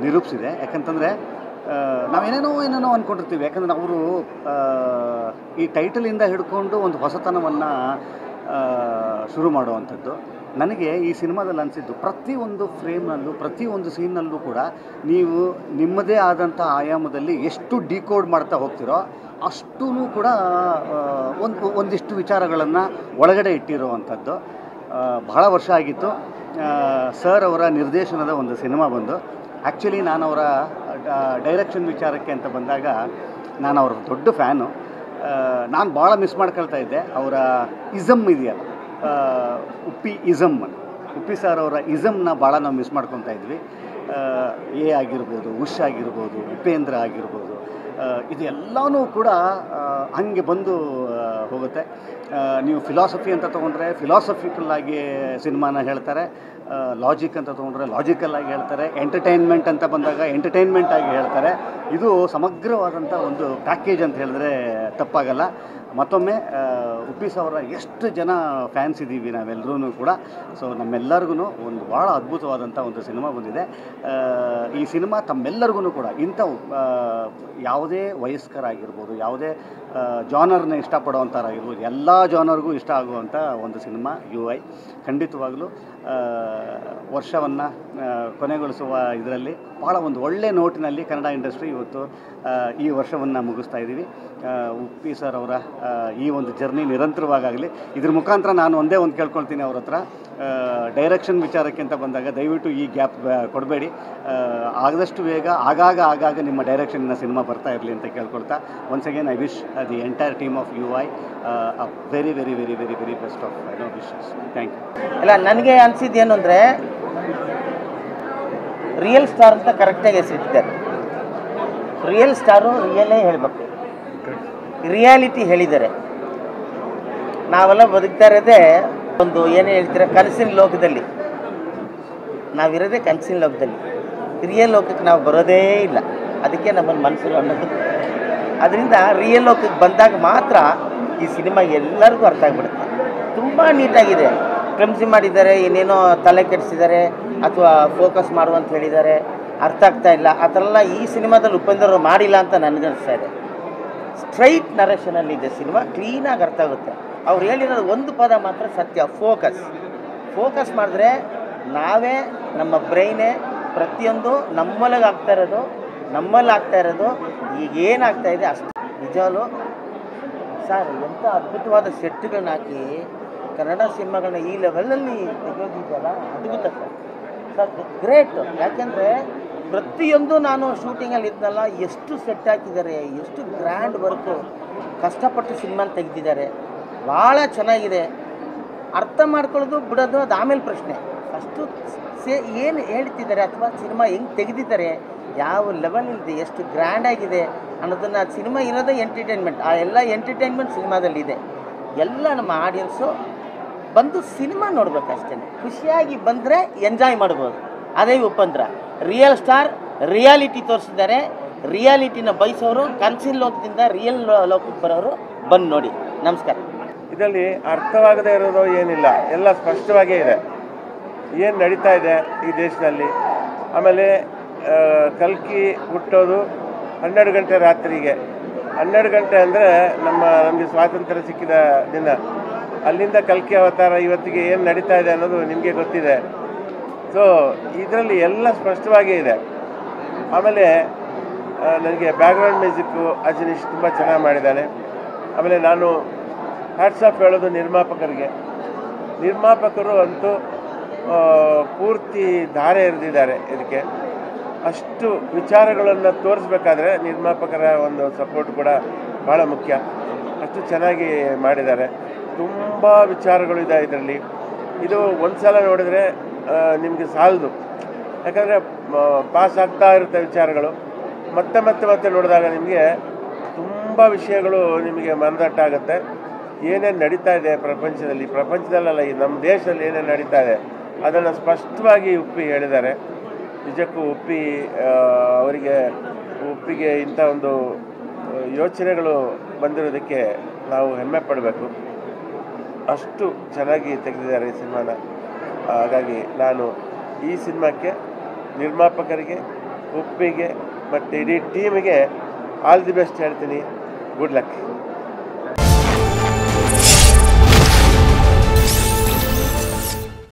ನಿರೂಪಿಸಿದೆ. ಯಾಕಂತಂದರೆ ನಾವೇನೇನೋ ಅಂದ್ಕೊಂಡಿರ್ತೀವಿ. ಯಾಕಂದರೆ ಅವರು ಈ ಟೈಟಲಿಂದ ಹಿಡ್ಕೊಂಡು ಒಂದು ಹೊಸತನವನ್ನು ಶುರು ಮಾಡುವಂಥದ್ದು. ನನಗೆ ಈ ಸಿನಿಮಾದಲ್ಲಿ ಅನಿಸಿದ್ದು ಪ್ರತಿಯೊಂದು ಫ್ರೇಮ್ನಲ್ಲೂ ಪ್ರತಿಯೊಂದು ಸೀನ್ನಲ್ಲೂ ಕೂಡ ನೀವು ನಿಮ್ಮದೇ ಆದಂಥ ಆಯಾಮದಲ್ಲಿ ಎಷ್ಟು ಡಿಕೋಡ್ ಮಾಡ್ತಾ ಹೋಗ್ತಿರೋ ಅಷ್ಟೂ ಕೂಡ ಒಂದಿಷ್ಟು ವಿಚಾರಗಳನ್ನು ಒಳಗಡೆ ಇಟ್ಟಿರುವಂಥದ್ದು. ಬಹಳ ವರ್ಷ ಆಗಿತ್ತು ಸರ್ ಅವರ ನಿರ್ದೇಶನದ ಒಂದು ಸಿನಿಮಾ ಬಂದು. ಆ್ಯಕ್ಚುಲಿ ನಾನು ಅವರ ಡೈರೆಕ್ಷನ್ ವಿಚಾರಕ್ಕೆ ಅಂತ ಬಂದಾಗ ನಾನು ಅವ್ರ ದೊಡ್ಡ ಫ್ಯಾನು. ನಾನು ಭಾಳ ಮಿಸ್ ಮಾಡ್ಕೊಳ್ತಾ ಇದ್ದೆ ಅವರ ಇಸಮ್ ಇದೆಯಲ್ಲ, ಉಪ್ಪಿ ಸರ್ ಅವರ ಇಸಮ್ನ ಭಾಳ ನಾವು ಮಿಸ್ ಮಾಡ್ಕೊತಾ ಇದ್ವಿ. ಆಗಿರ್ಬೋದು, ಉಷ್ ಆಗಿರ್ಬೋದು, ಉಪೇಂದ್ರ ಆಗಿರ್ಬೋದು, ಇದು ಎಲ್ಲನೂ ಕೂಡ ಹಾಗೆ ಬಂದು ಹೋಗುತ್ತೆ. ನೀವು ಫಿಲಾಸಫಿ ಅಂತ ತೊಗೊಂಡ್ರೆ ಫಿಲಾಸಫಿಕಲ್ಲಾಗಿ ಸಿನಿಮಾನ ಹೇಳ್ತಾರೆ, ಲಾಜಿಕ್ ಅಂತ ತೊಗೊಂಡ್ರೆ ಲಾಜಿಕಲ್ಲಾಗಿ ಹೇಳ್ತಾರೆ, ಎಂಟರ್ಟೈನ್ಮೆಂಟ್ ಅಂತ ಬಂದಾಗ ಎಂಟರ್ಟೈನ್ಮೆಂಟಾಗಿ ಹೇಳ್ತಾರೆ. ಇದು ಸಮಗ್ರವಾದಂಥ ಒಂದು ಪ್ಯಾಕೇಜ್ ಅಂತ ಹೇಳಿದ್ರೆ ತಪ್ಪಾಗಲ್ಲ. ಮತ್ತೊಮ್ಮೆ ಉಪ್ಪೀಸ್ ಅವರ ಎಷ್ಟು ಜನ ಫ್ಯಾನ್ಸ್ ಇದ್ದೀವಿ ನಾವೆಲ್ಲರೂ ಕೂಡ. ಸೊ ನಮ್ಮೆಲ್ಲರಿಗೂ ಒಂದು ಭಾಳ ಅದ್ಭುತವಾದಂಥ ಒಂದು ಸಿನಿಮಾ ಬಂದಿದೆ. ಈ ಸಿನಿಮಾ ತಮ್ಮೆಲ್ಲರಿಗೂ ಕೂಡ ಇಂಥವು ಯಾವುದೇ ವಯಸ್ಕರಾಗಿರ್ಬೋದು, ಯಾವುದೇ ಜಾನರ್ನ ಇಷ್ಟಪಡುವಂಥವ್ರಾಗಿರ್ಬೋದು, ಎಲ್ಲ ಜಾನರ್ಗೂ ಇಷ್ಟ ಆಗುವಂಥ ಒಂದು ಸಿನಿಮಾ UI. ಖಂಡಿತವಾಗಲೂ ವರ್ಷವನ್ನು ಕೊನೆಗೊಳಿಸುವ ಇದರಲ್ಲಿ ಭಾಳ ಒಂದು ಒಳ್ಳೆಯ ನೋಟಿನಲ್ಲಿ ಕನ್ನಡ ಇಂಡಸ್ಟ್ರಿ ಇವತ್ತು ಈ ವರ್ಷವನ್ನು ಮುಗಿಸ್ತಾ ಇದ್ದೀವಿ. ಉಪ್ಪಿ ಸರ್ ಅವರ ಈ ಒಂದು ಜರ್ನಿ ನಿರಂತರವಾಗಲಿ. ಇದ್ರ ಮುಖಾಂತರ ನಾನು ಒಂದೇ ಒಂದು ಕೇಳ್ಕೊಳ್ತೀನಿ ಅವ್ರ ಹತ್ರ, ಡೈರೆಕ್ಷನ್ ವಿಚಾರಕ್ಕೆ ಅಂತ ಬಂದಾಗ ದಯವಿಟ್ಟು ಈ ಗ್ಯಾಪ್ ಕೊಡಬೇಡಿ. ಆದಷ್ಟು ಬೇಗ ಆಗಾಗ ನಿಮ್ಮ ಡೈರೆಕ್ಷನ್ನ ಸಿನಿಮಾ ಬರ್ತಾ ಇರಲಿ ಅಂತ ಕೇಳ್ಕೊಳ್ತಾ, once again I wish the entire team of UI a very very very very very best of wishes. Thank you. ಇಲ್ಲ, ನನಗೆ ಅನಿಸಿದ್ದೇನು ಅಂದರೆ ರಿಯಲ್ ಸ್ಟಾರ್ ಅಂತ ಕರೆಕ್ಟಾಗಿ ಹೆಸರಿಟ್ಟಿದ್ದಾರೆ. ರಿಯಲ್ ಸ್ಟಾರು ರಿಯಲೇ ಹೇಳಬೇಕು, ರಿಯಾಲಿಟಿ ಹೇಳಿದ್ದಾರೆ. ನಾವೆಲ್ಲ ಬದುಕ್ತಾ ಇರೋದೇ ಒಂದು ಏನೇ ಹೇಳ್ತೀರ ಕನಸಿನ ಲೋಕದಲ್ಲಿ. ನಾವಿರೋದೇ ಕನಸಿನ ಲೋಕದಲ್ಲಿ, ರಿಯಲ್ ಲೋಕಕ್ಕೆ ನಾವು ಬರೋದೇ ಇಲ್ಲ. ಅದಕ್ಕೆ ನಮ್ಮನ್ನು ಮನಸ್ಸು ಅನ್ನೋದು. ಅದರಿಂದ ರಿಯಲ್ ಲೋಕಕ್ಕೆ ಬಂದಾಗ ಮಾತ್ರ ಈ ಸಿನಿಮಾ ಎಲ್ಲರಿಗೂ ಅರ್ಥ ಆಗಿಬಿಡುತ್ತೆ. ತುಂಬ ನೀಟಾಗಿದೆ, ಕ್ಲಮ್ಸಿ ಮಾಡಿದ್ದಾರೆ, ಏನೇನೋ ತಲೆ ಕೆಡಿಸಿದ್ದಾರೆ ಅಥವಾ ಫೋಕಸ್ ಮಾಡುವಂತ ಹೇಳಿದ್ದಾರೆ, ಅರ್ಥ ಆಗ್ತಾ ಇಲ್ಲ. ಆ ಥರ ಎಲ್ಲ ಈ ಸಿನಿಮಾದಲ್ಲಿ ಉಪೇಂದ್ರ ಮಾಡಿಲ್ಲ ಅಂತ ನನಗನ್ನಿಸ್ತಾ ಇದೆ. ಸ್ಟ್ರೈಟ್ ನರೇಷನಲ್ಲಿದೆ ಸಿನಿಮಾ, ಕ್ಲೀನಾಗಿ ಅರ್ಥ ಆಗುತ್ತೆ. ಅವ್ರು ಹೇಳಿರೋದು ಒಂದು ಪದ ಮಾತ್ರ ಸತ್ಯ, ಫೋಕಸ್ ಮಾಡಿದ್ರೆ ನಾವೇ ನಮ್ಮ ಬ್ರೈನೇ ಪ್ರತಿಯೊಂದು ನಮ್ಮಲ್ಲಿ ಆಗ್ತಾ ಇರೋದು ಈಗ ಏನಾಗ್ತಾ ಇದೆ ಅಷ್ಟು ನಿಜವೂ. ಸರ್ ಎಂಥ ಅದ್ಭುತವಾದ ಸೆಟ್ಗಳನ್ನ ಹಾಕಿ ಕನ್ನಡ ಸಿನಿಮಾಗಳನ್ನ ಈ ಲೆವೆಲಲ್ಲಿ ತೆಗೆಯೋದಿದೆಯಲ್ಲ, ಅದ್ಭುತ ಸರ್, ಗ್ರೇಟ್. ಯಾಕೆಂದರೆ ಪ್ರತಿಯೊಂದು ನಾನು ಶೂಟಿಂಗಲ್ಲಿ ಇದ್ನಲ್ಲ, ಎಷ್ಟು ಸೆಟ್ ಹಾಕಿದ್ದಾರೆ, ಎಷ್ಟು ಗ್ರ್ಯಾಂಡ್ ವರ್ಕು, ಕಷ್ಟಪಟ್ಟು ಸಿನಿಮಾನ ತೆಗೆದಿದ್ದಾರೆ. ಭಾಳ ಚೆನ್ನಾಗಿದೆ. ಅರ್ಥ ಮಾಡ್ಕೊಳ್ಳೋದು ಬಿಡೋದು ಅದು ಆಮೇಲೆ ಪ್ರಶ್ನೆ. ಫಸ್ಟು ಏನು ಹೇಳ್ತಿದ್ದಾರೆ ಅಥವಾ ಸಿನಿಮಾ ಹೆಂಗೆ ತೆಗೆದಿದ್ದಾರೆ, ಯಾವ ಲೆವೆಲಿದೆ, ಎಷ್ಟು ಗ್ರ್ಯಾಂಡ್ ಆಗಿದೆ ಅನ್ನೋದನ್ನು. ಸಿನಿಮಾ ಇರೋದೇ ಎಂಟರ್ಟೈನ್ಮೆಂಟ್, ಆ ಎಲ್ಲ ಎಂಟರ್ಟೈನ್ಮೆಂಟ್ ಸಿನಿಮಾದಲ್ಲಿದೆ. ಎಲ್ಲ ನಮ್ಮ ಆಡಿಯನ್ಸು ಬಂದು ಸಿನಿಮಾ ನೋಡ್ಬೇಕಷ್ಟೇ, ಖುಷಿಯಾಗಿ ಬಂದರೆ ಎಂಜಾಯ್ ಮಾಡ್ಬೋದು. ಅದೇ ಉಪೇಂದ್ರ ರಿಯಲ್ ಸ್ಟಾರ್, ರಿಯಾಲಿಟಿ ತೋರಿಸಿದ್ದಾರೆ. ರಿಯಾಲಿಟಿನ ಬಯಸೋರು, ಕನಸಿನ ಲೋಕದಿಂದ ರಿಯಲ್ ಲೋಕಕ್ಕೆ ಬರೋರು ಬಂದು ನೋಡಿ. ನಮಸ್ಕಾರ. ಇದರಲ್ಲಿ ಅರ್ಥವಾಗದೇ ಇರೋದು ಏನಿಲ್ಲ, ಎಲ್ಲ ಸ್ಪಷ್ಟವಾಗೇ ಇದೆ ಏನು ನಡೀತಾ ಇದೆ ಈ ದೇಶದಲ್ಲಿ. ಆಮೇಲೆ ಕಲ್ಕಿ ಹುಟ್ಟೋದು 12 ಗಂಟೆ ರಾತ್ರಿಗೆ. 12 ಗಂಟೆ ಅಂದರೆ ನಮಗೆ ಸ್ವಾತಂತ್ರ್ಯ ಸಿಕ್ಕಿದ ದಿನ. ಅಲ್ಲಿಂದ ಕಲ್ಕಿ ಅವತಾರ ಇವತ್ತಿಗೆ ಏನು ನಡೀತಾ ಇದೆ ಅನ್ನೋದು ನಿಮಗೆ ಗೊತ್ತಿದೆ. ಸೊ ಇದರಲ್ಲಿ ಎಲ್ಲ ಸ್ಪಷ್ಟವಾಗೇ ಇದೆ. ಆಮೇಲೆ ನನಗೆ ಬ್ಯಾಕ್ಗ್ರೌಂಡ್ ಮ್ಯೂಸಿಕ್ಕು ಅಜನೀಶ್ ತುಂಬ ಚೆನ್ನಾಗಿ ಮಾಡಿದ್ದಾನೆ. ಆಮೇಲೆ ನಾನು ಹ್ಯಾಟ್ಸ್ ಆಫ್ ಹೇಳೋದು ನಿರ್ಮಾಪಕರು ಅಂತೂ ಪೂರ್ತಿ ಧಾರೆ ಎರೆದಿದ್ದಾರೆ ಇದಕ್ಕೆ. ಅಷ್ಟು ವಿಚಾರಗಳನ್ನು ತೋರಿಸ್ಬೇಕಾದ್ರೆ ನಿರ್ಮಾಪಕರ ಒಂದು ಸಪೋರ್ಟ್ ಕೂಡ ಭಾಳ ಮುಖ್ಯ. ಅಷ್ಟು ಚೆನ್ನಾಗಿ ಮಾಡಿದ್ದಾರೆ. ತುಂಬ ವಿಚಾರಗಳಿದೆ ಇದರಲ್ಲಿ. ಇದು ಒಂದು ಸಲ ನೋಡಿದರೆ ನಿಮಗೆ ಸಾಲದು, ಯಾಕಂದರೆ ಪಾಸ್ ಆಗ್ತಾ ಇರುತ್ತೆ ವಿಚಾರಗಳು. ಮತ್ತೆ ನೋಡಿದಾಗ ನಿಮಗೆ ತುಂಬ ವಿಷಯಗಳು ನಿಮಗೆ ಮನದಟ್ಟಾಗುತ್ತೆ. ಏನೇನು ನಡೀತಾ ಇದೆ ಪ್ರಪಂಚದಲ್ಲ, ಈ ನಮ್ಮ ದೇಶದಲ್ಲಿ ಏನೇನು ನಡೀತಾ ಇದೆ ಅದನ್ನು ಸ್ಪಷ್ಟವಾಗಿ ಉಪ್ಪಿ ಹೇಳಿದ್ದಾರೆ. ನಿಜಕ್ಕೂ ಉಪ್ಪಿಗೆ ಇಂಥ ಒಂದು ಯೋಚನೆಗಳು ಬಂದಿರೋದಕ್ಕೆ ನಾವು ಹೆಮ್ಮೆ ಪಡಬೇಕು. ಅಷ್ಟು ಚೆನ್ನಾಗಿ ತೆಗೆದಿದ್ದಾರೆ ಈ ಸಿನಿಮಾನ. ಹಾಗಾಗಿ ನಾನು ಈ ಸಿನಿಮಾಕ್ಕೆ ನಿರ್ಮಾಪಕರಿಗೆ ಉಪ್ಪಿಗೆ ಮತ್ತು ಇಡೀ ಟೀಮಿಗೆ ಆಲ್ ದಿ ಬೆಸ್ಟ್ ಹೇಳ್ತೀನಿ. Good luck.